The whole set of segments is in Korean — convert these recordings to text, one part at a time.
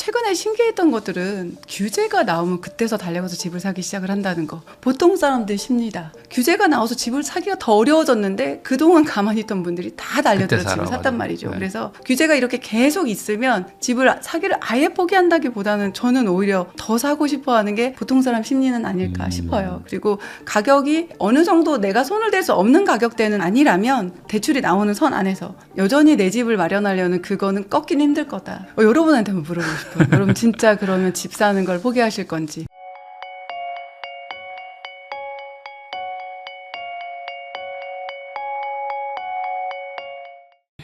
최근에 신기했던 것들은 규제가 나오면 그때서 달려가서 집을 사기 시작을 한다는 거. 보통 사람들 쉽니다. 규제가 나와서 집을 사기가 더 어려워졌는데 그동안 가만히 있던 분들이 다 달려들어 집을 샀단 말이죠. 네. 그래서 규제가 이렇게 계속 있으면 집을 사기를 아예 포기한다기보다는 저는 오히려 더 사고 싶어하는 게 보통 사람 심리는 아닐까 싶어요. 그리고 가격이 어느 정도 내가 손을 댈 수 없는 가격대는 아니라면 대출이 나오는 선 안에서 여전히 내 집을 마련하려는 그거는 꺾기는 힘들 거다. 여러분한테 한번 물어보고 싶어요. 여러분 진짜 그러면 집 사는 걸 포기하실 건지.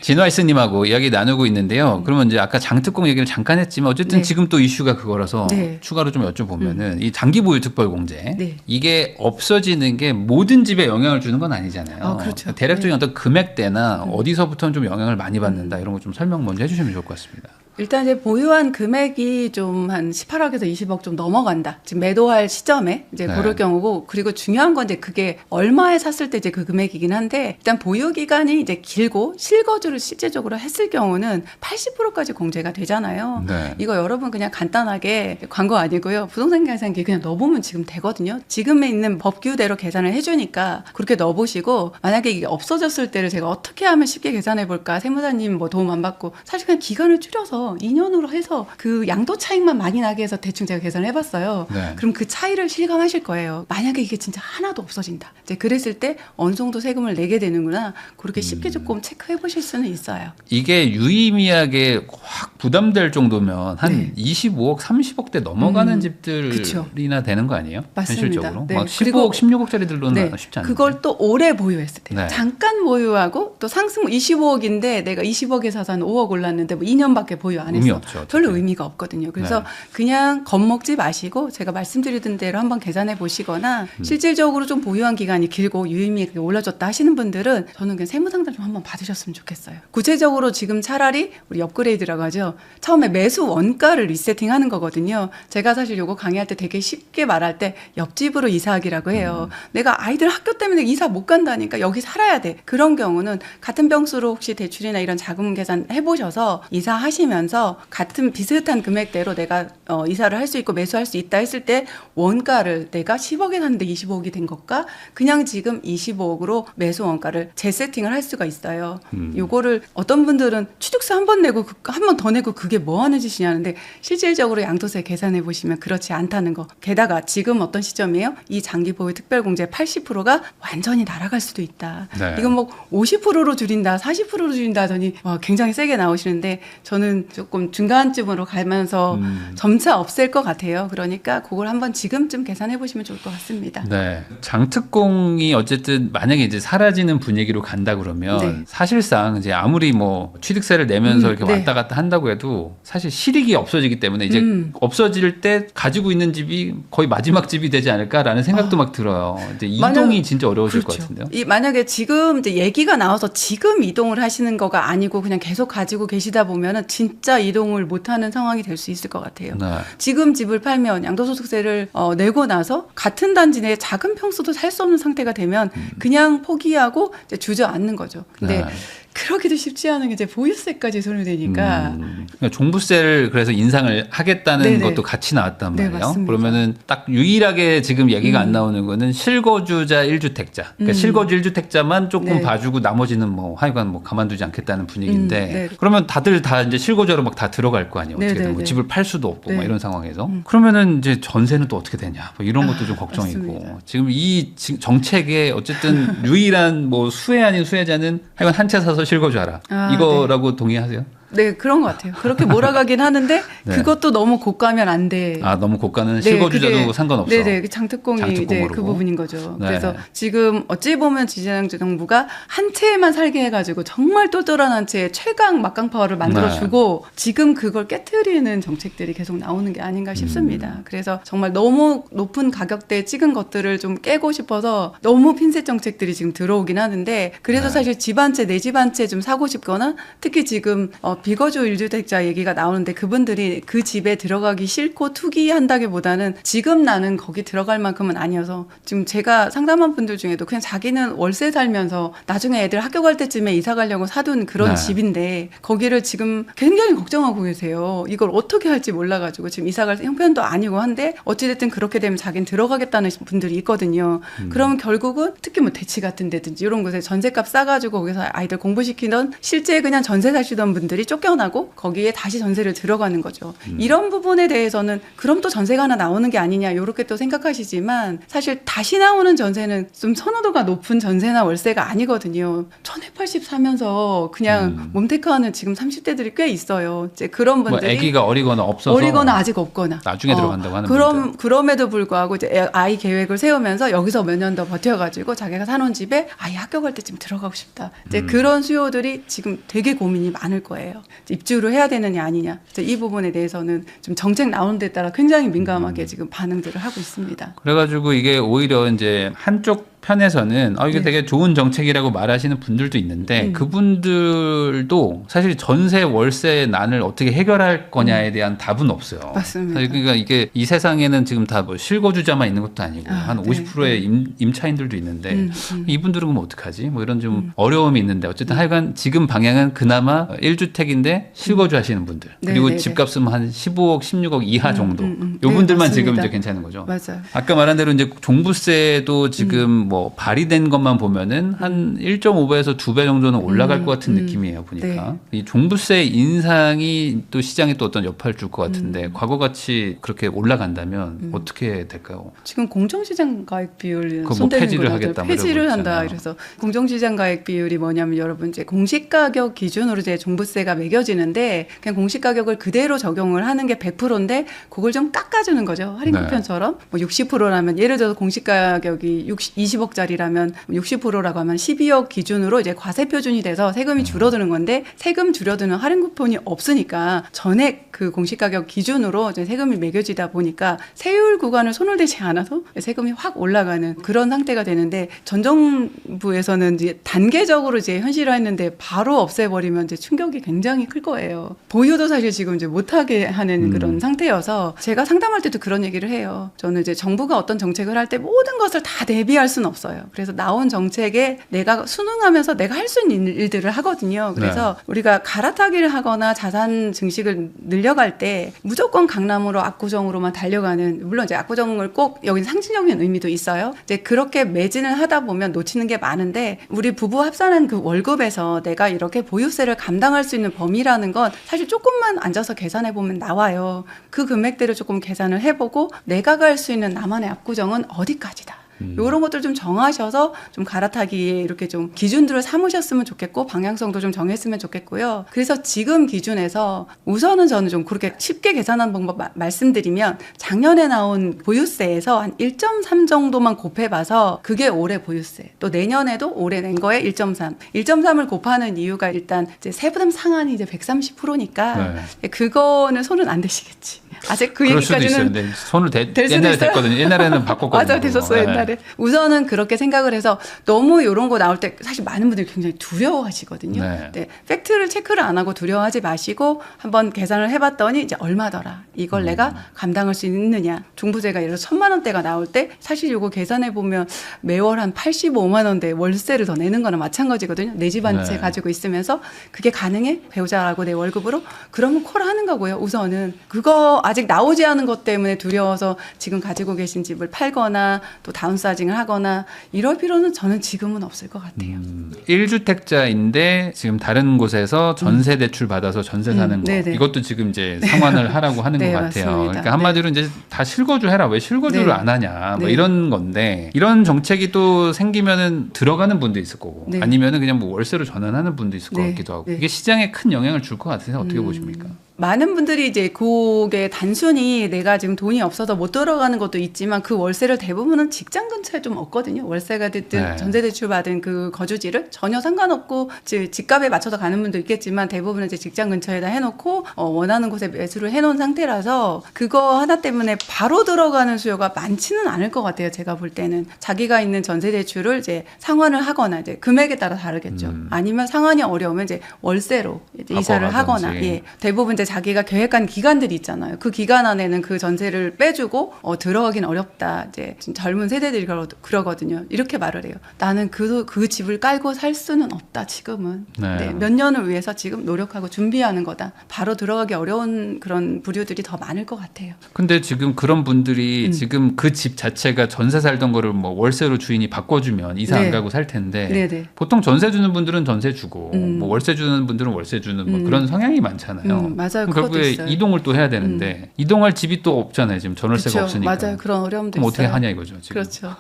진화이스님하고 이야기 나누고 있는데요. 그러면 이제 아까 장특공 얘기를 잠깐 했지만 어쨌든 네. 지금 또 이슈가 그거라서 네. 추가로 좀 여쭤보면은 이 장기 보유 특별 공제 네. 이게 없어지는 게 모든 집에 영향을 주는 건 아니잖아요. 그렇죠. 대략적인 네. 어떤 금액대나 어디서부터는 좀 영향을 많이 받는다 이런 거 좀 설명 먼저 해주시면 좋을 것 같습니다. 일단 이제 보유한 금액이 좀 한 18억에서 20억 좀 넘어간다. 지금 매도할 시점에 이제 네. 고를 경우고, 그리고 중요한 건 이제 그게 얼마에 샀을 때 이제 그 금액이긴 한데, 일단 보유 기간이 이제 길고 실거주를 실제적으로 했을 경우는 80%까지 공제가 되잖아요. 네. 이거 여러분 그냥 간단하게 광고 아니고요. 부동산 계산기 그냥 넣어보면 지금 되거든요. 지금에 있는 법규대로 계산을 해주니까 그렇게 넣어보시고, 만약에 이게 없어졌을 때를 제가 어떻게 하면 쉽게 계산해 볼까, 세무사님 뭐 도움 안 받고 사실 그냥 기간을 줄여서 2년으로 해서 그 양도 차익만 많이 나게 해서 대충 제가 계산을 해봤어요. 네. 그럼 그 차이를 실감하실 거예요. 만약에 이게 진짜 하나도 없어진다. 이제 그랬을 때 어느 정도 세금을 내게 되는구나. 그렇게 쉽게 조금 체크해 보실 수는 있어요. 이게 유의미하게 확 부담될 정도면 한 네. 25억, 30억대 넘어가는 집들이나 그쵸. 되는 거 아니에요? 맞습니다. 현실적으로. 네. 막 그리고 15억, 16억짜리들로는 쉽지 않은데. 그걸 또 오래 보유했을 때 네. 잠깐 보유하고 또 상승 25억인데 내가 20억에 사서 한 5억 올랐는데 뭐 2년밖에 보유 안 의미 했어. 없죠, 별로 어차피. 의미가 없거든요. 그래서 네. 그냥 겁먹지 마시고 제가 말씀드리던 대로 한번 계산해 보시거나 실질적으로 좀 보유한 기간이 길고 유의미하게 올라졌다 하시는 분들은 저는 그냥 세무상담 좀 한번 받으셨으면 좋겠어요. 구체적으로 지금 차라리 우리 업그레이드라고 하죠. 처음에 매수 원가를 리세팅하는 거거든요. 제가 사실 요거 강의할 때 되게 쉽게 말할 때 옆집으로 이사하기라고 해요. 내가 아이들 학교 때문에 이사 못 간다니까 여기 살아야 돼. 그런 경우는 같은 병수로 혹시 대출이나 이런 자금 계산 해보셔서 이사하시면서 같은 비슷한 금액대로 내가 이사를 할 수 있고 매수할 수 있다 했을 때 원가를 내가 10억에 샀는데 25억이 된 것과 그냥 지금 25억으로 매수 원가를 재세팅을 할 수가 있어요. 요거를 어떤 분들은 취득세 한 번 내고 한 번 더 내고 그게 뭐 하는 짓이냐는데 실질적으로 양도세 계산해 보시면 그렇지 않다는 거. 게다가 지금 어떤 시점이에요? 이 장기 보유 특별공제 80%가 완전히 날아갈 수도 있다. 네. 이건 뭐 50%로 줄인다, 40%로 줄인다 하더니 와, 굉장히 세게 나오시는데 저는 조금 중간쯤으로 가면서 점차 없앨 것 같아요. 그러니까 그걸 한번 지금쯤 계산해 보시면 좋을 것 같습니다. 네. 장특공이 어쨌든 만약에 이제 사라지는 분위기로 간다 그러면 네. 사실상 이제 아무리 뭐 취득세를 내면서 이렇게 네. 왔다 갔다 한다고 해도 사실 실익이 없어지기 때문에 이제 없어질 때 가지고 있는 집이 거의 마지막 집이 되지 않을까라는 생각도 막 들어요. 이제 이동이 진짜 어려워질 것 같은데요. 만약에 지금 이제 얘기가 나와서 지금 이동을 하시는 거가 아니고 그냥 계속 가지고 계시다 보면은 진짜 이동을 못하는 상황이 될 수 있을 것 같아요. 네. 지금 집을 팔면 양도소득세를 내고 나서 같은 단지 내에 작은 평수도 살 수 없는 상태가 되면 그냥 포기하고 이제 주저앉는 거죠. 근데 네. 그러기도 쉽지 않은 게 이제 보유세까지 소요되니까 그러니까 종부세를 그래서 인상을 하겠다는 네네. 것도 같이 나왔단 네, 말이에요. 맞습니다. 그러면은 딱 유일하게 지금 얘기가 안 나오는 거는 실거주자 1주택자. 그러니까 실거주 1주택자만 조금 네. 봐주고 나머지는 뭐 하여간 뭐 가만두지 않겠다는 분위기인데 네. 그러면 다들 다 이제 실거주로 막 다 들어갈 거 아니에요. 어떻게든 네네네. 뭐 집을 팔 수도 없고 네. 막 이런 상황에서 그러면은 이제 전세는 또 어떻게 되냐 뭐 이런 것도 좀 걱정이고 맞습니다. 지금 이 정책의 어쨌든 유일한 뭐 수혜 아닌 수혜자는 하여간 한 채 사서 실거주하라. 이거라고 동의하세요? 네, 그런 것 같아요. 그렇게 몰아가긴 하는데 네. 그것도 너무 고가면 안 돼. 아 너무 고가는 실거주자도 그게, 상관없어. 네네, 그 장특공이 이제 장특공으로. 그 부분인 거죠. 네. 그래서 지금 어찌 보면 정부가 한 채만 살게 해가지고 정말 똘똘한 한 채에 최강 막강 파워를 만들어주고 지금 그걸 깨트리는 정책들이 계속 나오는 게 아닌가 싶습니다. 그래서 정말 너무 높은 가격대에 찍은 것들을 좀 깨고 싶어서 너무 핀셋 정책들이 지금 들어오긴 하는데 그래서 사실 집 한 채, 내 집 한 채 좀 사고 싶거나 특히 지금 비거주 1주택자 얘기가 나오는데 그분들이 그 집에 들어가기 싫고 투기한다기보다는 지금 나는 거기 들어갈 만큼은 아니어서 지금 제가 상담한 분들 중에도 그냥 자기는 월세 살면서 나중에 애들 학교 갈 때쯤에 이사 가려고 사둔 그런 네. 집인데 거기를 지금 굉장히 걱정하고 계세요. 이걸 어떻게 할지 몰라가지고 지금 이사 갈 형편도 아니고 한데 어찌됐든 그렇게 되면 자기는 들어가겠다는 분들이 있거든요. 그러면 결국은 특히 뭐 대치 같은 데든지 이런 곳에 전세값 싸가지고 거기서 아이들 공부시키던 실제 그냥 전세 사시던 분들이 쫓겨나고 거기에 다시 전세를 들어가는 거죠. 이런 부분에 대해서는 그럼 또 전세가 하나 나오는 게 아니냐 이렇게 또 생각하시지만 사실 다시 나오는 전세는 좀 선호도가 높은 전세나 월세가 아니거든요. 1280 사면서 그냥 몸테크하는 지금 30대들이 꽤 있어요. 이제 그런 뭐 분들이 아기가 어리거나 없어서 어리거나 아직 없거나 나중에 들어간다고 하는 분들. 그럼에도 불구하고 이제 아이 계획을 세우면서 여기서 몇 년 더 버텨가지고 자기가 사놓은 집에 아이 학교 갈 때쯤 들어가고 싶다. 이제 그런 수요들이 지금 되게 고민이 많을 거예요. 입주를 해야 되느냐 아니냐. 그래서 이 부분에 대해서는 좀 정책 나오는 데 따라 굉장히 민감하게 지금 반응들을 하고 있습니다. 그래가지고 이게 오히려 이제 한쪽 편에서는 이게 네. 되게 좋은 정책이라고 말하시는 분들도 있는데 그분들도 사실 전세 월세 난을 어떻게 해결할 거냐에 대한 답은 없어요. 맞습니다. 그러니까 이게 이 세상에는 지금 다 뭐 실거주자만 있는 것도 아니고 한 네. 50%의 임차인들도 있는데 이분들은 그럼 어떡하지? 뭐 이런 좀 어려움이 있는데 어쨌든 하여간 지금 방향은 그나마 1주택인데 실거주 하시는 분들 그리고 네, 네, 집값은 한 15억, 16억 이하 정도 요 네, 분들만 지금 맞습니다. 이제 괜찮은 거죠. 맞아요. 아까 말한 대로 이제 종부세도 지금 뭐 발의된 것만 보면은 한 1.5배에서 2배 정도는 올라갈 것 같은 느낌이에요 보니까. 이 종부세 인상이 또 시장에 또 어떤 여파를 줄 것 같은데 과거같이 그렇게 올라간다면 어떻게 될까요? 지금 공정시장 가액 비율 그거 뭐 손대는 폐지를 거죠. 하겠다, 뭐 폐지를 이러고 한다. 있잖아요. 그래서 공정시장 가액 비율이 뭐냐면 여러분 이제 공시가격 기준으로 이제 종부세가 매겨지는데 그냥 공시가격을 그대로 적용을 하는 게 100%인데 그걸 좀 깎아주는 거죠. 할인 네. 쿠폰처럼 뭐 60%라면 예를 들어서 공시가격이 20억짜리라면 60%라고 하면 12억 기준으로 이제 과세 표준이 돼서 세금이 줄어드는 건데 세금 줄여드는 할인 쿠폰이 없으니까 전액 그 공시가격 기준으로 이제 세금이 매겨지다 보니까 세율 구간을 손을 대지 않아서 세금이 확 올라가는 그런 상태가 되는데 전 정부에서는 이제 단계적으로 이제 현실화했는데 바로 없애버리면 이제 충격이 굉장히 클 거예요. 보유도 사실 지금 이제 못하게 하는 그런 상태여서 제가 상담할 때도 그런 얘기를 해요. 저는 이제 정부가 어떤 정책을 할 때 모든 것을 다 대비할 수는 없어요. 그래서 나온 정책에 내가 순응하면서 내가 할 수 있는 일들을 하거든요. 그래서 우리가 갈아타기를 하거나 자산 증식을 늘려갈 때 무조건 강남으로 압구정으로만 달려가는 물론 이제 압구정을 꼭 여기 상징적인 의미도 있어요. 이제 그렇게 매진을 하다 보면 놓치는 게 많은데 우리 부부 합산한 그 월급에서 내가 이렇게 보유세를 감당할 수 있는 범위라는 건 사실 조금만 앉아서 계산해 보면 나와요. 그 금액대를 조금 계산을 해보고 내가 갈 수 있는 나만의 압구정은 어디까지다. 이런 것들 좀 정하셔서 좀 갈아타기에 이렇게 좀 기준들을 삼으셨으면 좋겠고 방향성도 좀 정했으면 좋겠고요. 그래서 지금 기준에서 우선은 저는 좀 그렇게 쉽게 계산하는 방법 말씀드리면 작년에 나온 보유세에서 한 1.3 정도만 곱해봐서 그게 올해 보유세. 또 내년에도 올해 낸 거에 1.3. 1.3을 곱하는 이유가 일단 이제 세부담 상한이 이제 130%니까 그거는 손은 안 대시겠지. 아직 그 그럴 수도 있어요. 얘기까지는 근데 손을 될 수도 옛날에 있어요? 됐거든요. 옛날에는 바꿨거든요. 맞아, 됐었어요, 옛날에. 우선은 그렇게 생각을 해서 너무 이런 거 나올 때 사실 많은 분들이 굉장히 두려워하시거든요. 네. 네, 팩트를 체크를 안 하고 두려워하지 마시고 한번 계산을 해봤더니 이제 얼마더라. 이걸 내가 감당할 수 있느냐. 종부세가 예를 들어 1,000만 원대가 나올 때 사실 이거 계산해 보면 매월 한 85만 원대 월세를 더 내는 거나 마찬가지거든요. 내 집 한 채 가지고 있으면서 그게 가능해? 배우자라고 내 월급으로? 그러면 콜하는 거고요. 우선은 그거 아직 나오지 않은 것 때문에 두려워서 지금 가지고 계신 집을 팔거나 또 다운사이징을 하거나 이럴 필요는 저는 지금은 없을 것 같아요. 1주택자인데 지금 다른 곳에서 전세 대출 받아서 전세 사는 거 네네. 이것도 지금 이제 상환을 하라고 하는 네, 것 같아요. 맞습니다. 그러니까 한마디로 이제 다 실거주 해라. 왜 실거주를 네. 안 하냐. 뭐 네. 이런 건데 이런 정책이 또 생기면은 들어가는 분도 있을 거고 네. 아니면은 그냥 뭐 월세로 전환하는 분도 있을 것 네. 같기도 하고 네. 이게 시장에 큰 영향을 줄 것 같아서 어떻게 보십니까? 많은 분들이 이제 그게 단순히 내가 지금 돈이 없어서 못 들어가는 것도 있지만 그 월세를 대부분은 직장 근처에 좀 없거든요. 월세가 됐든 네. 전세대출 받은 그 거주지를 전혀 상관없고 집값에 맞춰서 가는 분도 있겠지만 대부분은 이제 직장 근처에다 해놓고 원하는 곳에 매수를 해놓은 상태라서 그거 하나 때문에 바로 들어가는 수요가 많지는 않을 것 같아요. 제가 볼 때는 자기가 있는 전세대출을 이제 상환을 하거나 이제 금액에 따라 다르겠죠. 아니면 상환이 어려우면 이제 월세로 이제 이사를 하거나 예. 대부분 이제 자기가 계획한 기간들이 있잖아요. 그 기간 안에는 그 전세를 빼주고 들어가긴 어렵다. 이제 젊은 세대들이 그러거든요. 이렇게 말을 해요. 나는 그 집을 깔고 살 수는 없다. 지금은 네, 몇 년을 위해서 지금 노력하고 준비하는 거다. 바로 들어가기 어려운 그런 부류들이 더 많을 것 같아요. 근데 지금 그런 분들이 지금 그 집 자체가 전세 살던 거를 뭐 월세로 주인이 바꿔주면 이사 안 가고 살 텐데 네네. 보통 전세 주는 분들은 전세 주고 뭐 월세 주는 분들은 월세 주는 뭐 그런 성향이 많잖아요. 맞아요. 결국에 있어요. 이동을 또 해야 되는데 이동할 집이 또 없잖아요. 지금 전월세가 그쵸, 없으니까. 맞아요. 그런 어려움도 그럼 있어요. 어떻게 하냐 이거죠. 지금. 그렇죠.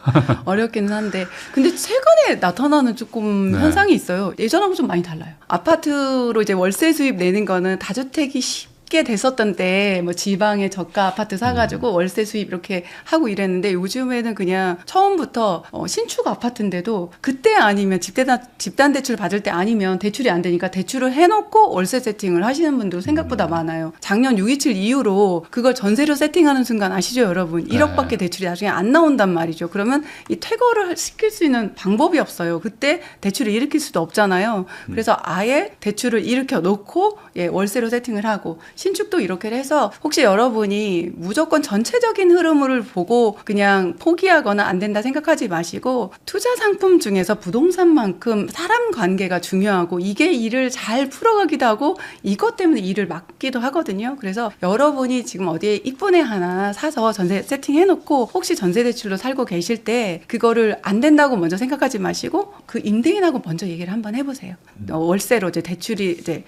어렵기는 한데 근데 최근에 나타나는 조금 네. 현상이 있어요. 예전하고 좀 많이 달라요. 아파트로 이제 월세 수입 내는 거는 다주택이 쉽게 됐었던 때 뭐 지방에 저가 아파트 사가지고 월세 수입 이렇게 하고 이랬는데 요즘에는 그냥 처음부터 신축 아파트인데도 그때 아니면 집단 대출 받을 때 아니면 대출이 안 되니까 대출을 해놓고 월세 세팅을 하시는 분도 생각보다 많아요. 작년 6.27 이후로 그걸 전세로 세팅하는 순간 아시죠 여러분? 1억밖에 대출이 나중에 안 나온단 말이죠. 그러면 이 퇴거를 시킬 수 있는 방법이 없어요. 그때 대출을 일으킬 수도 없잖아요. 그래서 아예 대출을 일으켜 놓고 예, 월세로 세팅을 하고 신축도 이렇게 해서 혹시 여러분이 무조건 전체적인 흐름을 보고 그냥 포기하거나 안 된다 생각하지 마시고 투자 상품 중에서 부동산만큼 사람 관계가 중요하고 이게 일을 잘 풀어가기도 하고 이것 때문에 일을 막기도 하거든요. 그래서 여러분이 지금 어디에 이쁜 애 하나 사서 전세 세팅해놓고 혹시 전세대출로 살고 계실 때 그거를 안 된다고 먼저 생각하지 마시고 그 임대인하고 먼저 얘기를 한번 해보세요. 월세로 이제 대출이 이제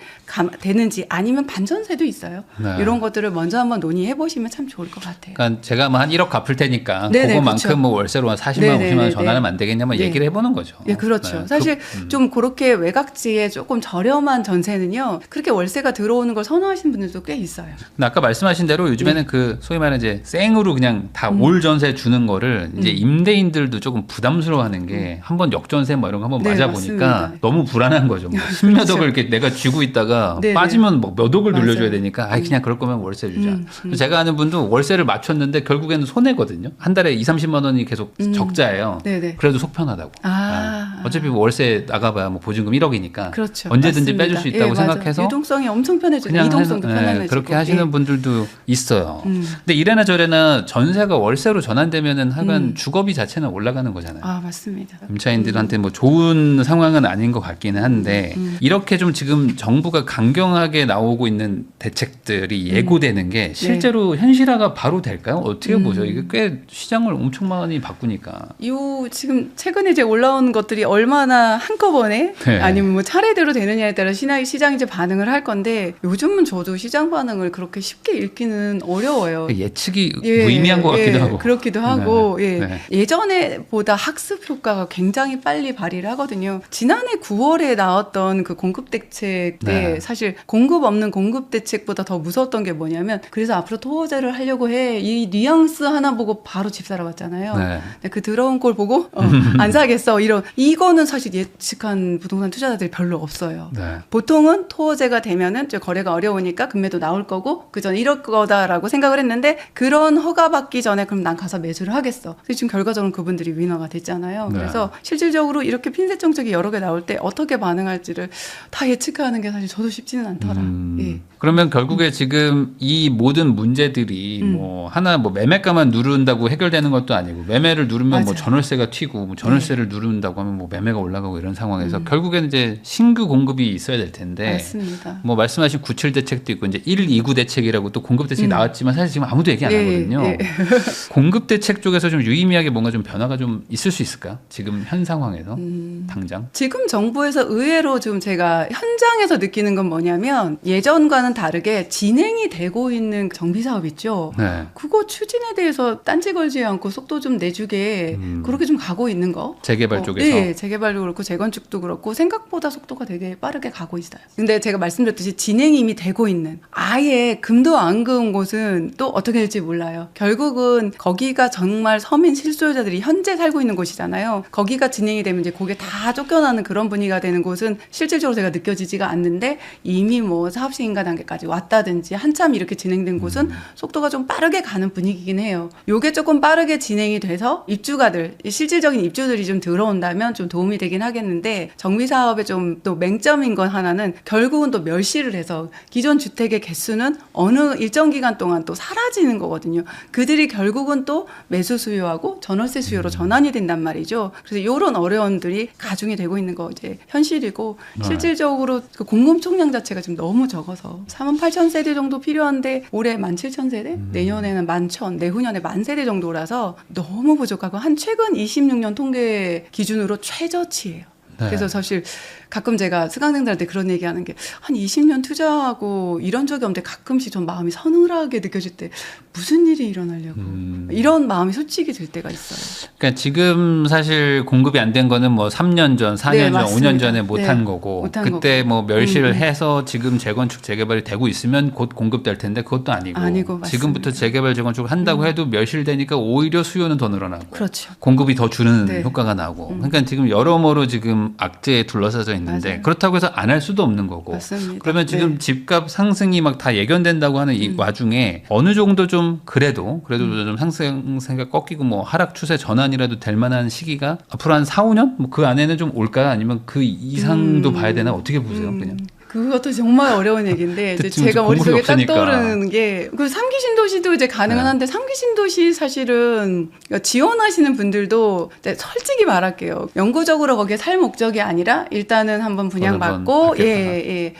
되는지 아니면 반전세도 있어요. 네. 이런 것들을 먼저 한번 논의해 보시면 참 좋을 것 같아요. 그러니까 제가 뭐 한 1억 갚을 테니까 네네, 그거만큼 그렇죠. 뭐 월세로 한 40만 네네네네. 50만 원 전환하면 안 되겠냐면 네. 얘기를 해보는 거죠. 예, 그렇죠. 네. 사실 좀 그렇게 외곽지에 조금 저렴한 전세는요. 그렇게 월세가 들어오는 걸 선호하시는 분들도 꽤 있어요. 근데 아까 말씀하신 대로 요즘에는 그 소위 말하는 이제 생으로 그냥 다 올 전세 주는 거를 이제 임대인들도 조금 부담스러워하는 게 한번 역전세 뭐 이런 거 한번 네, 맞아 보니까 맞습니다. 너무 불안한 거죠. 뭐 10몇 억을 이렇게 내가 쥐고 있다가 네네. 빠지면 뭐 몇 억을 맞아요. 돌려줘야 되니까 아 그냥 그럴 거면 월세 주자. 제가 아는 분도 월세를 맞췄는데 결국에는 손해거든요. 한 달에 2, 30만 원이 계속 적자예요. 네네. 그래도 속 편하다고. 어차피 뭐 월세 나가봐야 뭐 보증금 1억이니까 그렇죠. 언제든지 맞습니다. 빼줄 수 있다고 예, 생각해서 맞아요. 유동성이 엄청 편해지고 그냥 이동성도 편안해지고 그렇게 하시는 예. 분들도 있어요. 근데 이래나 저래나 전세가 월세로 전환되면은 하여간 주거비 자체는 올라가는 거잖아요. 아 맞습니다. 임차인들한테 뭐 좋은 상황은 아닌 것 같기는 한데 이렇게 좀 지금 정부가 강경하게 나오고 있는 대책들이 예고되는 게 실제로 현실화가 바로 될까요? 어떻게 보세요? 이게 꽤 시장을 엄청 많이 바꾸니까. 요 지금 최근에 이제 올라온 것들이 얼마나 한꺼번에 네. 아니면 뭐 차례대로 되느냐에 따라 시장이 이제 반응을 할 건데 요즘은 저도 시장 반응을 그렇게 쉽게 읽기는 어려워요. 예측이 무의미한 것 같기도 하고. 그렇기도 하고 네. 예. 네. 예전에보다 학습 효과가 굉장히 빨리 발휘를 하거든요. 지난해 9월에 나왔던 그 공급 대책 때 네. 사실 공급 없는 공급 대책보다 더 무서웠던 게 뭐냐면 그래서 앞으로 토호제를 하려고 해. 이 뉘앙스 하나 보고 바로 집 사러 갔잖아요. 네. 근데 그 더러운 꼴 보고 안 사겠어. 이거는 사실 예측한 부동산 투자자들이 별로 없어요. 네. 보통은 토호제가 되면은 저 거래가 어려우니까 금매도 나올 거고 그전 이럴 거다라고 생각을 했는데 그런 허가 받기 전에 그럼 난 가서 매수를 하겠어. 그래서 지금 결과적으로 그분들이 위너가 됐잖아요. 네. 그래서 실질적으로 이렇게 핀셋 정책이 여러 개 나올 때 어떻게 반응할지를 다 예측하는 게 사실 저도 쉽지는 않더라. 예. 그러면 결국에 지금 이 모든 문제들이 뭐 하나 뭐 매매가만 누른다고 해결되는 것도 아니고 매매를 누르면 뭐 맞아요. 전월세가 튀고 뭐 전월세를 누른다고 하면 뭐 매매가 올라가고 이런 상황에서 결국에는 이제 신규 공급이 있어야 될 텐데 맞습니다. 뭐 말씀하신 97 대책도 있고 이제 129 대책이라고 또 공급 대책이 나왔지만 사실 지금 아무도 얘기 안 하거든요. 공급 대책 쪽에서 좀 유의미하게 뭔가 좀 변화가 좀 있을 수 있을까요? 지금 현 상황에서 당장. 지금 정부에서 의외로 좀 제가 현장에서 느끼는 건 뭐냐면 예전과는 다르게 진행이 되고 있는 정비 사업 있죠. 네. 그거 추진에 대해서 딴지 걸지 않고 속도 좀 내주게 그렇게 좀 가고 있는 거. 재개발 쪽에서. 네, 재개발도 그렇고 재건축도 그렇고 생각보다 속도가 되게 빠르게 가고 있어요. 근데 제가 말씀드렸듯이 진행이 이미 되고 있는 아예 금도 안 그은 곳은 또 어떻게 될지 몰라요. 결국은 거기가 정말 서민 실소유자들이 현재 살고 있는 곳이잖아요. 거기가 진행이 되면 이제 거기에 다 쫓겨나는 그런 분위기가 되는 곳은 실질적으로 제가 느껴지지가 않는데 이미 뭐 사업 시행인가 단계까지 왔다든지 한참 이렇게 진행된 곳은 속도가 좀 빠르게 가는 분위기긴 해요. 요게 조금 빠르게 진행이 돼서 입주가들, 실질적인 입주들이 좀 들어온다면 좀 도움이 되긴 하겠는데 정비 사업의 좀 또 맹점인 건 하나는 결국은 또 멸시를 해서 기존 주택의 개수는 어느 일정 기간 동안 또 사라지는 거거든요. 그들이 결국은 또 매수 수요하고 전월세 수요로 전환이 된단 말이죠. 그래서 이런 어려움들이 가중이 되고 있는 거 이제 현실이고 실질적으로 그 공급 총량 자체가 지금 너무 적어서 48,000세대 정도 필요한데 올해 17,000세대, 내년에는 11,000, 내후년에 10,000세대 정도라서 너무 부족하고 한 최근 26년 통계 기준으로 최저치예요. 네. 그래서 사실 가끔 제가 수강생들한테 그런 얘기하는 게 한 20년 투자하고 이런 적이 없는데 가끔씩 좀 마음이 서늘하게 느껴질 때 무슨 일이 일어나려고 이런 마음이 솔직히 들 때가 있어요. 그러니까 지금 사실 공급이 안 된 거는 뭐 3년 전, 4년 네, 전, 맞습니다. 5년 전에 못한 네, 거고 못한 그때 거고. 뭐 멸시를 해서 지금 재건축 재개발이 되고 있으면 곧 공급될 텐데 그것도 아니고 맞습니다. 지금부터 재개발 재건축을 한다고 해도 멸시를 되니까 오히려 수요는 더 늘어나고 그렇죠. 공급이 더 주는 네. 효과가 나고 그러니까 지금 여러모로 지금 악재에 둘러싸져 있는데 맞아요. 그렇다고 해서 안 할 수도 없는 거고 맞습니다. 그러면 지금 네. 집값 상승이 막 다 예견된다고 하는 이 와중에 어느 정도 좀 그래도 좀 상승세가 꺾이고 뭐 하락 추세 전환이라도 될 만한 시기가 앞으로 한 4, 5년? 뭐 그 안에는 좀 올까요? 아니면 그 이상도 봐야 되나? 어떻게 보세요? 그냥. 그것도 정말 어려운 얘기인데 이제 지금 제가 공급이 머릿속에 딱 없으니까. 떠오르는 게 그 3기 신도시도 이제 가능은 네. 한데 3기 신도시 사실은 지원하시는 분들도 솔직히 말할게요. 영구적으로 거기에 살 목적이 아니라 일단은 한번 분양받고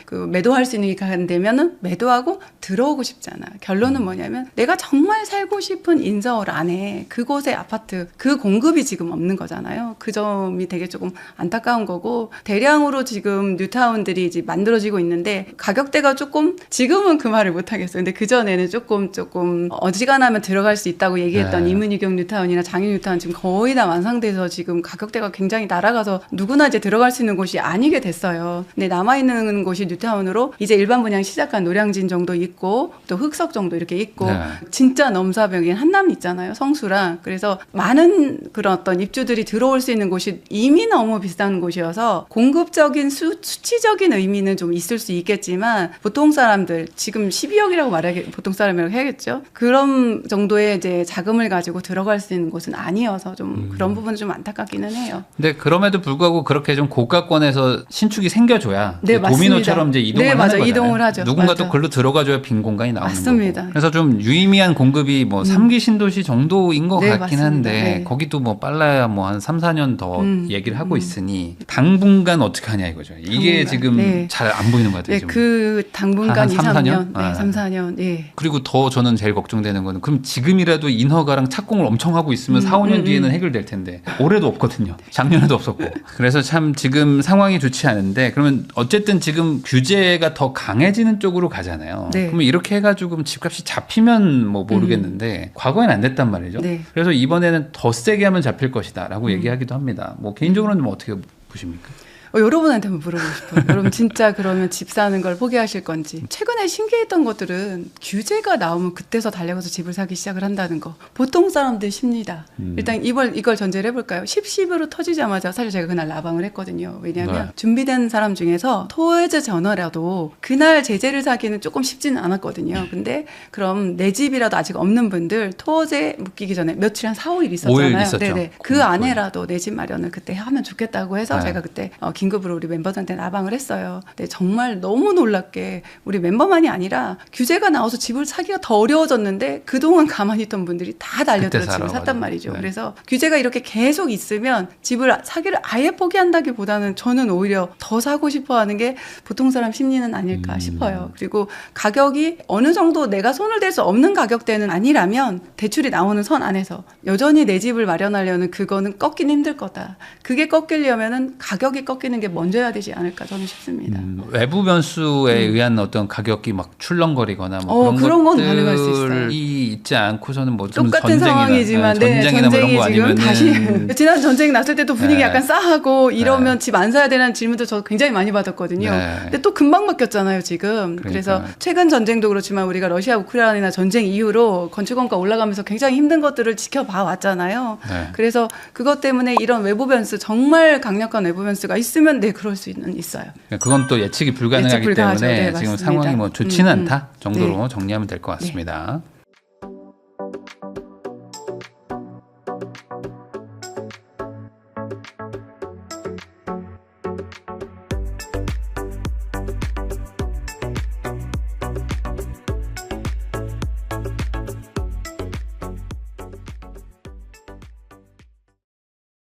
그 매도할 수 있는 게 되면은 매도하고 들어오고 싶잖아. 결론은 뭐냐면 내가 정말 살고 싶은 인서울 안에 그곳의 아파트 그 공급이 지금 없는 거잖아요. 그 점이 되게 조금 안타까운 거고 대량으로 지금 뉴타운들이 이제 만들어지고 있는데 가격대가 조금 지금은 그 말을 못 하겠어요. 근데 그 전에는 조금 어지간하면 들어갈 수 있다고 얘기했던 네. 이문희경 뉴타운이나 장유 뉴타운 지금 거의 다 완성돼서 지금 가격대가 굉장히 날아가서 누구나 이제 들어갈 수 있는 곳이 아니게 됐어요. 근데 남아 있는 곳이 뉴타운으로 이제 일반 분양 시작한 노량진 정도 있고 또 흑석 정도 이렇게 있고 네. 진짜 넘사벽인 한남 있잖아요. 성수랑. 그래서 많은 그런 어떤 입주들이 들어올 수 있는 곳이 이미 너무 비싼 곳이어서 공급적인 수치적인 의미는 좀 있을 수 있겠지만 보통 사람들 지금 12억이라고 말하기 보통 사람이라고 해야겠죠. 그런 정도의 이제 자금을 가지고 들어갈 수 있는 곳은 아니어서 좀 그런 부분은 좀 안타깝기는 해요. 근데 그럼에도 불구하고 그렇게 좀 고가권에서 신축이 생겨줘야 네, 도미노처럼 이제 이동을 네, 하는 맞아요. 거잖아요. 이동을 하죠. 누군가 맞아. 또 글로 들어가줘야 빈 공간이 나오는 맞습니다. 거고. 그래서 좀 유의미한 공급이 뭐 3기 신도시 정도인 것 네, 같긴 맞습니다. 한데 네. 거기도 뭐 빨라야 뭐 한 3, 4년 더 얘기를 하고 있으니 당분간 어떻게 하냐 이거죠. 이게 당분간. 지금 네. 잘 안 보이는 것 같아요. 네, 지금. 그 당분간 한 2, 3, 3년. 4년? 네, 아. 3, 4년. 예. 그리고 더 저는 제일 걱정되는 거는 그럼 지금이라도 인허가랑 착공을 엄청 하고 있으면 4, 5년 뒤에는 해결될 텐데 올해도 없거든요. 작년에도 없었고. 그래서 참 지금 상황이 좋지 않은데 그러면 어쨌든 지금 규제가 더 강해지는 쪽으로 가잖아요. 네. 그러면 이렇게 해가지고 집값이 잡히면 뭐 모르겠는데 과거엔 안 됐단 말이죠. 네. 그래서 이번에는 더 세게 하면 잡힐 것이다라고 얘기하기도 합니다. 뭐 개인적으로는 뭐 어떻게 보십니까? 여러분한테 한번 물어보고 싶어요. 여러분 진짜 그러면 집 사는 걸 포기하실 건지. 최근에 신기했던 것들은 규제가 나오면 그때서 달려가서 집을 사기 시작을 한다는 거. 보통 사람들 쉽니다. 일단 이걸 전제를 해볼까요? 10으로 터지자마자 사실 제가 그날 라방을 했거든요. 왜냐하면 네. 준비된 사람 중에서 토해제 전화라도 그날 제재를 사기는 조금 쉽지는 않았거든요. 근데 그럼 내 집이라도 아직 없는 분들 토제 묶이기 전에 며칠 한 4, 5일 있었잖아요. 5일 있었죠. 네네. 그 안에라도 내 집 마련을 그때 하면 좋겠다고 해서 네. 제가 그때 긴급으로 우리 멤버들한테 라방을 했어요. 근데 정말 너무 놀랍게 우리 멤버만이 아니라 규제가 나와서 집을 사기가 더 어려워졌는데 그동안 가만히 있던 분들이 다 달려들어 집을 샀단 말이죠. 네. 그래서 규제가 이렇게 계속 있으면 집을 사기를 아예 포기한다기보다는 저는 오히려 더 사고 싶어 하는 게 보통 사람 심리는 아닐까 싶어요. 그리고 가격이 어느 정도 내가 손을 댈 수 없는 가격대는 아니라면 대출이 나오는 선 안에서 여전히 내 집을 마련하려는 그거는 꺾기는 힘들 거다. 그게 꺾이려면은 가격이 꺾이는 섞이는 게 먼저야 되지 않을까 저는 싶습니다. 외부 변수에 의한 어떤 가격이 막 출렁거리거나 뭐 그런 건 것들이 가능할 수 있어요. 있지 않고서는 뭐 좀 똑같은 상황이지만 전쟁이나 뭐 이런 거 지금 아니면은 다시 지난 전쟁 났을 때도 분위기 네. 약간 싸하고 이러면 집 안 사야 되는 질문도 저 굉장히 많이 받았거든요. 네. 근데 또 금방 바뀌었잖아요 지금. 그래서 최근 전쟁도 그렇지만 우리가 러시아 우크라이나 전쟁 이후로 건축원가 올라가면서 굉장히 힘든 것들을 지켜봐 왔잖아요. 네. 그래서 그것 때문에 이런 외부 변수 정말 강력한 외부 변수가 있으면 그럴 수는 있어요. 그건 또 예측이 불가능하기 예측 불가하죠. 때문에 네, 지금 맞습니다. 상황이 뭐 좋지는 않다 정도로 네. 정리하면 될 것 같습니다.